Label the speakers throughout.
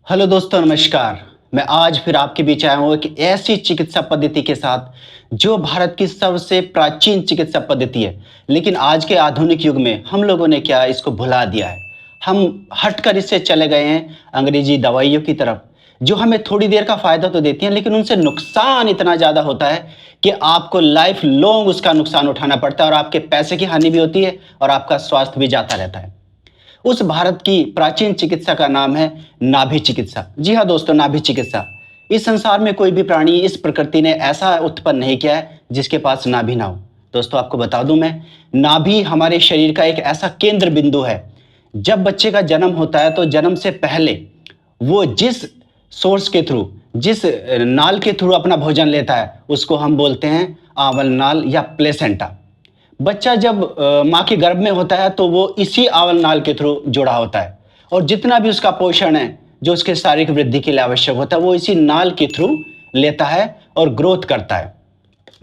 Speaker 1: Hello दोस्तों, नमस्कार। मैं आज फिर आपके बीच आया हूँ एक ऐसी चिकित्सा पद्धति के साथ जो भारत की सबसे प्राचीन चिकित्सा पद्धति है। लेकिन आज के आधुनिक युग में हम लोगों ने क्या इसको भुला दिया है। हम हटकर इससे चले गए हैं अंग्रेजी दवाइयों की तरफ, जो हमें थोड़ी देर का फायदा तो देती हैं, लेकिन उनसे नुकसान इतना ज़्यादा होता है कि आपको लाइफ लॉन्ग उसका नुकसान उठाना पड़ता है और आपके पैसे की हानि भी होती है और आपका स्वास्थ्य भी जाता रहता है। उस भारत की प्राचीन चिकित्सा का नाम है नाभि चिकित्सा। जी हाँ दोस्तों, नाभि चिकित्सा। इस संसार में कोई भी प्राणी, इस प्रकृति ने ऐसा उत्पन्न नहीं किया है जिसके पास नाभि ना हो। दोस्तों आपको बता दूं मैं, नाभि हमारे शरीर का एक ऐसा केंद्र बिंदु है। जब बच्चे का जन्म होता है तो जन्म से पहले वो जिस सोर्स के थ्रू, जिस नाल के थ्रू अपना भोजन लेता है, उसको हम बोलते हैं आवल नाल या प्लेसेंटा। बच्चा जब माँ के गर्भ में होता है तो वो इसी आवल नाल के थ्रू जुड़ा होता है और जितना भी उसका पोषण है, जो उसके शारीरिक वृद्धि के लिए आवश्यक होता है, वो इसी नाल के थ्रू लेता है और ग्रोथ करता है।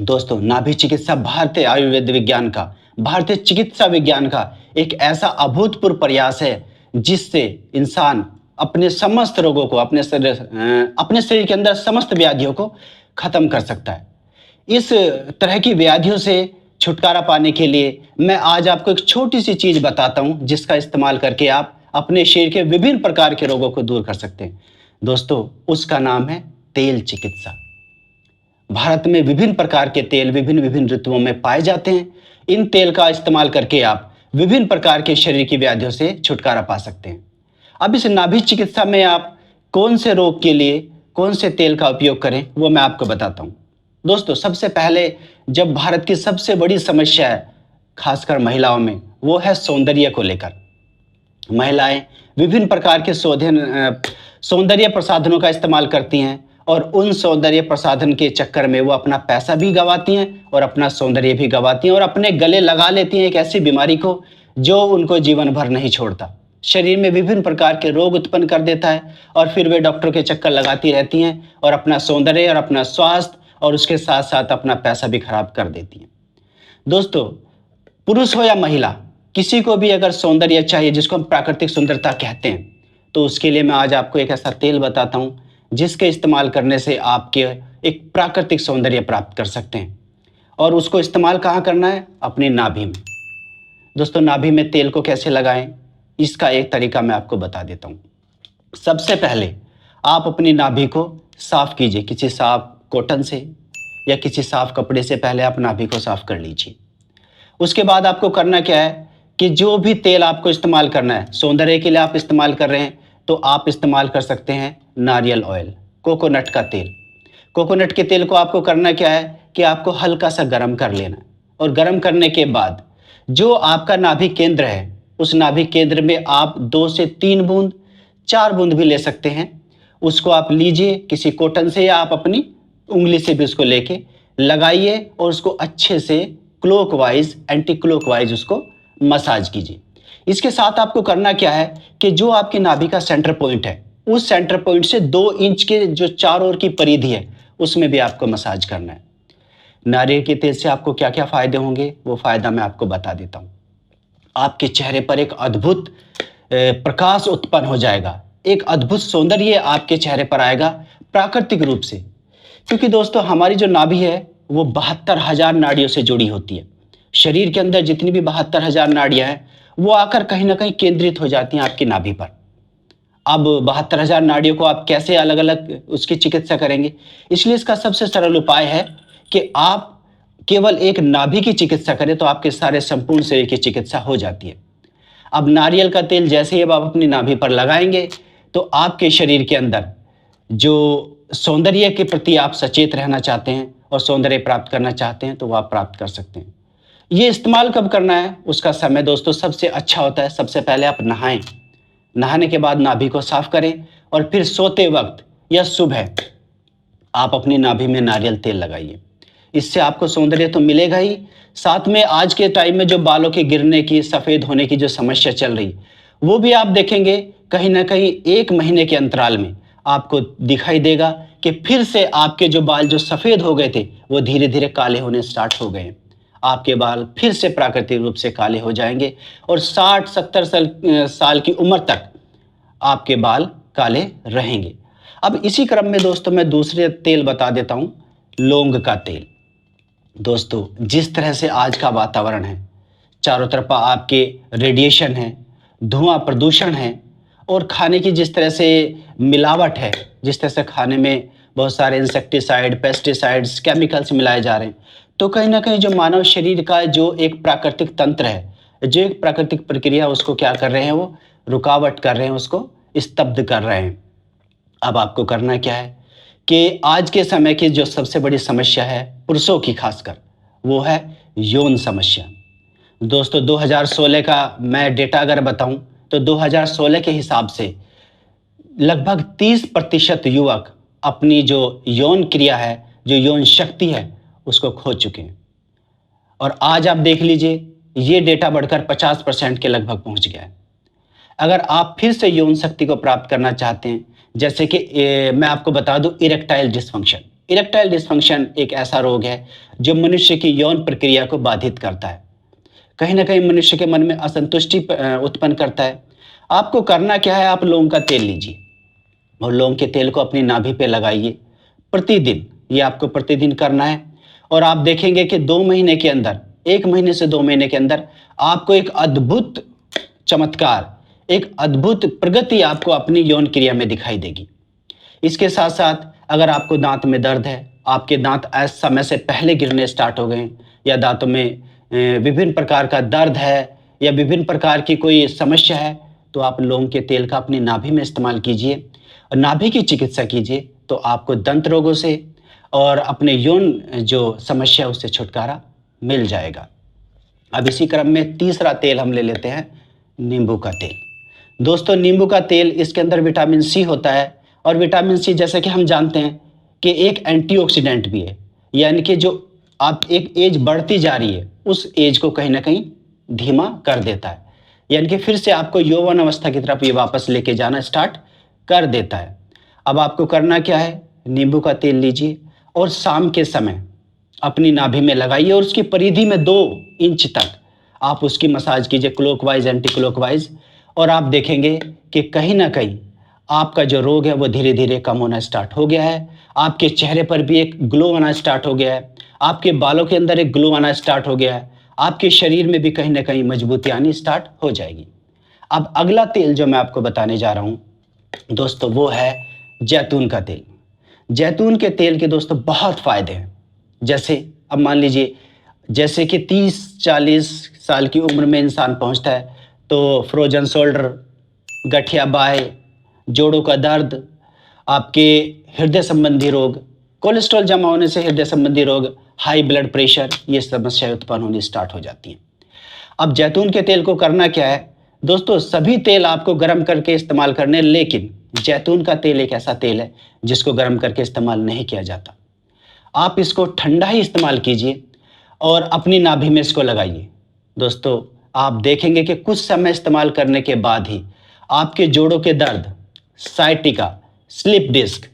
Speaker 1: दोस्तों, नाभि चिकित्सा भारतीय आयुर्वेद विज्ञान का, भारतीय चिकित्सा विज्ञान का एक ऐसा अभूतपूर्व प्रयास है जिससे इंसान अपने समस्त रोगों को, अपने शरीर के अंदर समस्त व्याधियों को खत्म कर सकता है। इस तरह की व्याधियों से छुटकारा पाने के लिए मैं आज आपको एक छोटी सी चीज बताता हूं जिसका इस्तेमाल करके आप अपने शरीर के विभिन्न प्रकार के रोगों को दूर कर सकते हैं। दोस्तों, उसका नाम है तेल चिकित्सा। भारत में विभिन्न प्रकार के तेल विभिन्न विभिन्न ऋतुओं में पाए जाते हैं। इन तेल का इस्तेमाल करके आप विभिन्न प्रकार के शरीर की व्याधियों से छुटकारा पा सकते हैं। अब इस नाभि चिकित्सा में आप कौन से रोग के लिए कौन से तेल का उपयोग करें, वो मैं आपको बताता हूं। दोस्तों, सबसे पहले, जब भारत की सबसे बड़ी समस्या है खासकर महिलाओं में, वो है सौंदर्य को लेकर। महिलाएं विभिन्न प्रकार के सौंदर्य प्रसाधनों का इस्तेमाल करती हैं और उन सौंदर्य प्रसाधन के चक्कर में वो अपना पैसा भी गंवाती हैं और अपना सौंदर्य भी गंवाती हैं और अपने गले लगा लेती हैं एक ऐसी बीमारी को जो उनको जीवन भर नहीं छोड़ता, शरीर में विभिन्न प्रकार के रोग उत्पन्न कर देता है और फिर वे डॉक्टर के चक्कर लगाती रहती हैं और अपना सौंदर्य और अपना स्वास्थ्य और उसके साथ साथ अपना पैसा भी खराब कर देती हैं। दोस्तों, पुरुष हो या महिला, किसी को भी अगर सौंदर्य चाहिए, जिसको हम प्राकृतिक सुंदरता कहते हैं, तो उसके लिए मैं आज आपको एक ऐसा तेल बताता हूं जिसके इस्तेमाल करने से आपके एक प्राकृतिक सौंदर्य प्राप्त कर सकते हैं। और उसको इस्तेमाल कहाँ करना है? अपनी नाभि में। दोस्तों, नाभि में तेल को कैसे लगाएं, इसका एक तरीका मैं आपको बता देता हूं। सबसे पहले आप अपनी नाभि को साफ कीजिए, किसी साफ कॉटन से या किसी साफ कपड़े से पहले आप नाभि को साफ कर लीजिए। उसके बाद आपको करना क्या है कि जो भी तेल आपको इस्तेमाल करना है, सौंदर्य के लिए आप इस्तेमाल कर रहे हैं, तो आप इस्तेमाल कर सकते हैं नारियल ऑयल, कोकोनट का तेल। कोकोनट के तेल को आपको करना क्या है कि आपको हल्का सा गर्म कर लेना है और गर्म करने के बाद जो आपका नाभि केंद्र है, उस नाभि केंद्र में आप 2 से 3 बूंद, 4 बूंद भी ले सकते हैं। उसको आप लीजिए किसी कॉटन से या आप अपनी उंगली से भी उसको लेके लगाइए और उसको अच्छे से क्लॉकवाइज, एंटी क्लॉकवाइज उसको मसाज कीजिए। इसके साथ आपको करना क्या है कि जो आपकी नाभि का सेंटर पॉइंट है, उस सेंटर पॉइंट से 2 इंच के जो चारों ओर की परिधि है, उसमें भी आपको मसाज करना है। नारियल के तेल से आपको क्या क्या फायदे होंगे, वो फायदा मैं आपको बता देता हूँ। आपके चेहरे पर एक अद्भुत प्रकाश उत्पन्न हो जाएगा, एक अद्भुत सौंदर्य आपके चेहरे पर आएगा प्राकृतिक रूप से। क्योंकि दोस्तों, हमारी जो नाभि है वो 72,000 नाड़ियों से जुड़ी होती है। शरीर के अंदर जितनी भी 72,000 नाड़ियां हैं, वो आकर कहीं ना कहीं केंद्रित हो जाती हैं आपकी नाभि पर। अब 72,000 नाड़ियों को आप कैसे अलग अलग उसकी चिकित्सा करेंगे? इसलिए इसका सबसे सरल उपाय है कि आप केवल एक नाभि की चिकित्सा करें तो आपके सारे संपूर्ण शरीर की चिकित्सा हो जाती है। अब नारियल का तेल जैसे ही अब आप अपनी नाभि पर लगाएंगे तो आपके शरीर के अंदर जो सौंदर्य के प्रति आप सचेत रहना चाहते हैं और सौंदर्य प्राप्त करना चाहते हैं, तो वो आप प्राप्त कर सकते हैं। ये इस्तेमाल कब करना है, उसका समय दोस्तों सबसे अच्छा होता है। सबसे पहले आप नहाएं, नहाने के बाद नाभि को साफ करें और फिर सोते वक्त या सुबह आप अपनी नाभि में नारियल तेल लगाइए। इससे आपको सौंदर्य तो मिलेगा ही, साथ में आज के टाइम में जो बालों के गिरने की, सफेद होने की जो समस्या चल रही, वो भी आप देखेंगे कहीं ना कहीं 1 महीने के अंतराल में आपको दिखाई देगा कि फिर से आपके जो बाल जो सफेद हो गए थे, वो धीरे धीरे काले होने स्टार्ट हो गए। आपके बाल फिर से प्राकृतिक रूप से काले हो जाएंगे और 60-70 साल की उम्र तक आपके बाल काले रहेंगे। अब इसी क्रम में दोस्तों मैं दूसरे तेल बता देता हूँ, लौंग का तेल। दोस्तों जिस तरह से आज का वातावरण है, चारों तरफ आपके रेडिएशन है, धुआं प्रदूषण है, और खाने की जिस तरह से मिलावट है, जिस तरह से खाने में बहुत सारे इंसेक्टिसाइड, पेस्टिसाइड्स, केमिकल्स मिलाए जा रहे हैं, तो कहीं ना कहीं जो मानव शरीर का जो एक प्राकृतिक तंत्र है, जो एक प्राकृतिक प्रक्रिया, उसको क्या कर रहे हैं, वो रुकावट कर रहे हैं, उसको स्तब्ध कर रहे हैं। अब आपको करना क्या है कि आज के समय की जो सबसे बड़ी समस्या है पुरुषों की खासकर, वो है यौन समस्या। दोस्तों 2016 का मैं डेटा अगर बताऊं तो 2016 के हिसाब से लगभग 30% युवक अपनी जो यौन क्रिया है, जो यौन शक्ति है, उसको खो चुके हैं। और आज आप देख लीजिए ये डेटा बढ़कर 50% के लगभग पहुंच गया है। अगर आप फिर से यौन शक्ति को प्राप्त करना चाहते हैं, जैसे कि मैं आपको बता दूं, इरेक्टाइल डिस्फंक्शन। इरेक्टाइल डिस्फंक्शन एक ऐसा रोग है जो मनुष्य की यौन प्रक्रिया को बाधित करता है, कहीं ना कहीं मनुष्य के मन में असंतुष्टि उत्पन्न करता है। आपको करना क्या है, आप लौंग का तेल लीजिए और लौंग के तेल को अपनी नाभि पे लगाइए प्रतिदिन। ये आपको प्रतिदिन करना है और आप देखेंगे कि 2 महीने के अंदर, 1 महीने से 2 महीने के अंदर आपको एक अद्भुत चमत्कार, एक अद्भुत प्रगति आपको अपनी यौन क्रिया में दिखाई देगी। इसके साथ साथ अगर आपको दांत में दर्द है, आपके दांत समय से पहले गिरने स्टार्ट हो गए, या दांतों में विभिन्न प्रकार का दर्द है, या विभिन्न प्रकार की कोई समस्या है, तो आप लौंग के तेल का अपनी नाभि में इस्तेमाल कीजिए और नाभि की चिकित्सा कीजिए, तो आपको दंत रोगों से और अपने यौन जो समस्या उससे छुटकारा मिल जाएगा। अब इसी क्रम में तीसरा तेल हम ले लेते हैं, नींबू का तेल। दोस्तों नींबू का तेल, इसके अंदर विटामिन सी होता है, और विटामिन सी जैसे कि हम जानते हैं कि एक एंटीऑक्सीडेंट भी है, यानी कि जो आप एक एज बढ़ती जा रही है उस एज को कहीं ना कहीं धीमा कर देता है, यानी कि फिर से आपको यौवन अवस्था की तरफ ये वापस लेके जाना स्टार्ट कर देता है। अब आपको करना क्या है, नींबू का तेल लीजिए और शाम के समय अपनी नाभि में लगाइए और उसकी परिधि में 2 इंच तक आप उसकी मसाज कीजिए, क्लॉकवाइज एंटी क्लॉकवाइज, और आप देखेंगे कि कहीं ना कहीं आपका जो रोग है वो धीरे धीरे कम होना स्टार्ट हो गया है। आपके चेहरे पर भी एक ग्लो आना स्टार्ट हो गया है, आपके बालों के अंदर एक ग्लो आना स्टार्ट हो गया है, आपके शरीर में भी कहीं ना कहीं मजबूती आनी स्टार्ट हो जाएगी। अब अगला तेल जो मैं आपको बताने जा रहा हूं दोस्तों, वो है जैतून का तेल। जैतून के तेल के दोस्तों बहुत फायदे हैं। जैसे अब मान लीजिए, जैसे कि 30-40 साल की उम्र में इंसान पहुंचता है तो फ्रोजन शोल्डर, गठिया बाय, जोड़ों का दर्द, आपके हृदय संबंधी रोग, कोलेस्ट्रॉल जमा होने से हृदय संबंधी रोग, हाई ब्लड प्रेशर, ये समस्याएं उत्पन्न होनी स्टार्ट हो जाती हैं। अब जैतून के तेल को करना क्या है दोस्तों, सभी तेल आपको गर्म करके इस्तेमाल करने, लेकिन जैतून का तेल एक ऐसा तेल है जिसको गर्म करके इस्तेमाल नहीं किया जाता। आप इसको ठंडा ही इस्तेमाल कीजिए और अपनी नाभि में इसको लगाइए। दोस्तों आप देखेंगे कि कुछ समय इस्तेमाल करने के बाद ही आपके जोड़ों के दर्द, साइटिका, स्लिप डिस्क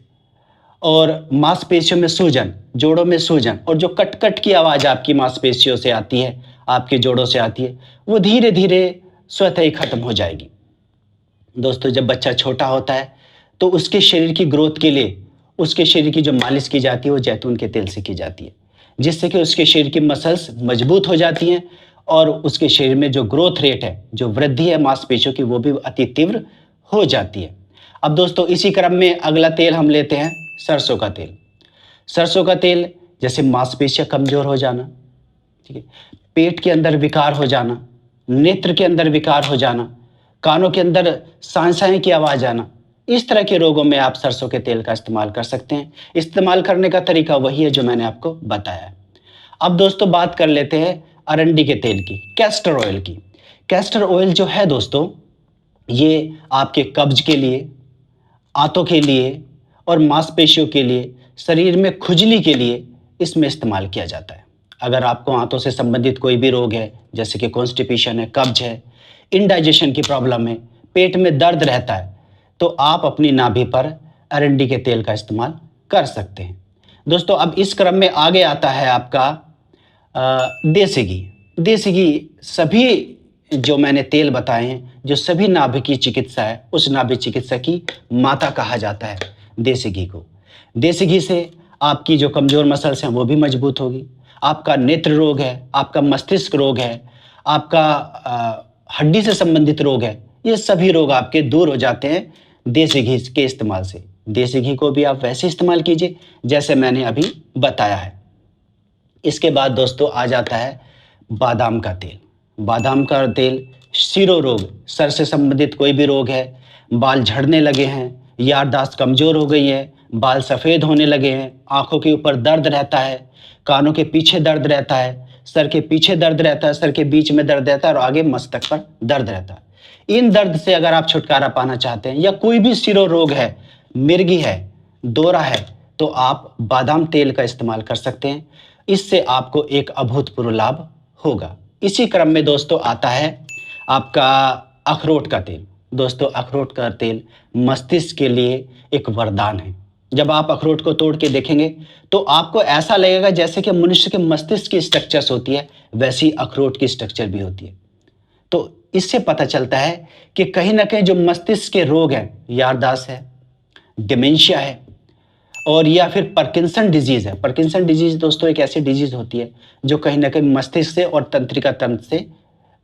Speaker 1: और मांसपेशियों में सूजन, जोड़ों में सूजन, और जो कट कट की आवाज़ आपकी मांसपेशियों से आती है, आपके जोड़ों से आती है, वो धीरे धीरे स्वतः ही खत्म हो जाएगी। दोस्तों जब बच्चा छोटा होता है तो उसके शरीर की ग्रोथ के लिए उसके शरीर की जो मालिश की जाती है वो जैतून के तेल से की जाती है, जिससे कि उसके शरीर की मसल्स मजबूत हो जाती हैं और उसके शरीर में जो ग्रोथ रेट है, जो वृद्धि है मांसपेशियों की, वो भी अति तीव्र हो जाती है। अब दोस्तों इसी क्रम में अगला तेल हम लेते हैं, सरसों का तेल। सरसों का तेल, जैसे मांसपेशियां कमजोर हो जाना, ठीक है, पेट के अंदर विकार हो जाना, नेत्र के अंदर विकार हो जाना, कानों के अंदर सांसाएं की आवाज आना, इस तरह के रोगों में आप सरसों के तेल का इस्तेमाल कर सकते हैं। इस्तेमाल करने का तरीका वही है जो मैंने आपको बताया। अब दोस्तों बात कर लेते हैं अरंडी के तेल की, कैस्टर ऑयल की। कैस्टर ऑयल जो है दोस्तों, ये आपके कब्ज के लिए, आंतों के लिए और मांसपेशियों के लिए, शरीर में खुजली के लिए इसमें इस्तेमाल किया जाता है। अगर आपको आंतों से संबंधित कोई भी रोग है, जैसे कि कॉन्स्टिपेशन है, कब्ज है, इंडाइजेशन की प्रॉब्लम है, पेट में दर्द रहता है, तो आप अपनी नाभि पर अरंडी के तेल का इस्तेमाल कर सकते हैं। दोस्तों अब इस क्रम में आगे आता है आपका देसी घी। देसी घी सभी जो मैंने तेल बताए हैं, जो सभी नाभि की चिकित्सा है, उस नाभि चिकित्सा की माता कहा जाता है देसी घी को। देसी घी से आपकी जो कमज़ोर मसल्स हैं वो भी मजबूत होगी। आपका नेत्र रोग है, आपका मस्तिष्क रोग है, आपका हड्डी से संबंधित रोग है, ये सभी रोग आपके दूर हो जाते हैं देसी घी के इस्तेमाल से। देसी घी को भी आप वैसे इस्तेमाल कीजिए जैसे मैंने अभी बताया है। इसके बाद दोस्तों आ जाता है बादाम का तेल। बादाम का तेल शिरो रोग, सर से संबंधित कोई भी रोग है, बाल झड़ने लगे हैं, याददाश्त कमज़ोर हो गई है, बाल सफ़ेद होने लगे हैं, आँखों के ऊपर दर्द रहता है, कानों के पीछे दर्द रहता है, सर के पीछे दर्द रहता है, सर के बीच में दर्द रहता है और आगे मस्तक पर दर्द रहता है। इन दर्द से अगर आप छुटकारा पाना चाहते हैं या कोई भी शिरो रोग है, मिर्गी है, दौरा है, तो आप बादाम तेल का इस्तेमाल कर सकते हैं। इससे आपको एक अभूतपूर्व लाभ होगा। इसी क्रम में दोस्तों आता है आपका अखरोट का तेल। दोस्तों अखरोट का तेल मस्तिष्क के लिए एक वरदान है। जब आप अखरोट को तोड़ के देखेंगे तो आपको ऐसा लगेगा जैसे कि मनुष्य के मस्तिष्क की स्ट्रक्चर्स होती है, वैसी अखरोट की स्ट्रक्चर भी होती है। तो इससे पता चलता है कि कहीं ना कहीं जो मस्तिष्क के रोग हैं, याददाश्त है, डिमेंशिया है और या फिर पार्किंसन डिजीज़ है। पार्किंसन डिजीज़ दोस्तों एक ऐसी डिजीज़ होती है जो कहीं न कहीं मस्तिष्क से और तंत्रिका तंत्र से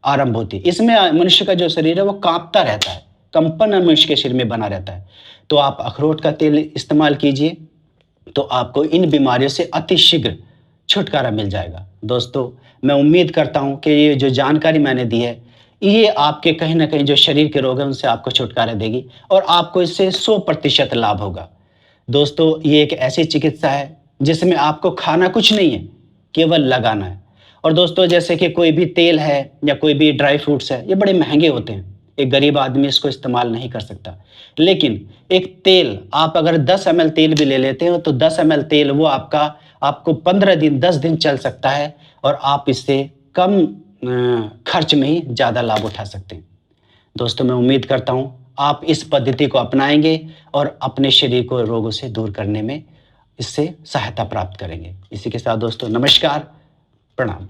Speaker 1: आरंभ होती है। इसमें मनुष्य का जो शरीर है वो काँपता रहता है, कंपन मनुष्य के शरीर में बना रहता है। तो आप अखरोट का तेल इस्तेमाल कीजिए तो आपको इन बीमारियों से अतिशीघ्र छुटकारा मिल जाएगा। दोस्तों मैं उम्मीद करता हूँ कि ये जो जानकारी मैंने दी है, ये आपके कहीं न कहीं जो शरीर के रोग हैं उनसे आपको छुटकारा देगी और आपको इससे 100% लाभ होगा। दोस्तों ये एक ऐसी चिकित्सा है जिसमें आपको खाना कुछ नहीं है, केवल लगाना है। और दोस्तों जैसे कि कोई भी तेल है या कोई भी ड्राई फ्रूट्स है, ये बड़े महंगे होते हैं, एक गरीब आदमी इसको इस्तेमाल नहीं कर सकता। लेकिन एक तेल आप अगर 10 ml तेल भी ले लेते हो तो 10 ml तेल वो आपको 15 दिन 10 दिन चल सकता है और आप इससे कम खर्च में ही ज़्यादा लाभ उठा सकते हैं। दोस्तों मैं उम्मीद करता हूँ आप इस पद्धति को अपनाएंगे और अपने शरीर को रोगों से दूर करने में इससे सहायता प्राप्त करेंगे। इसी के साथ दोस्तों नमस्कार, प्रणाम।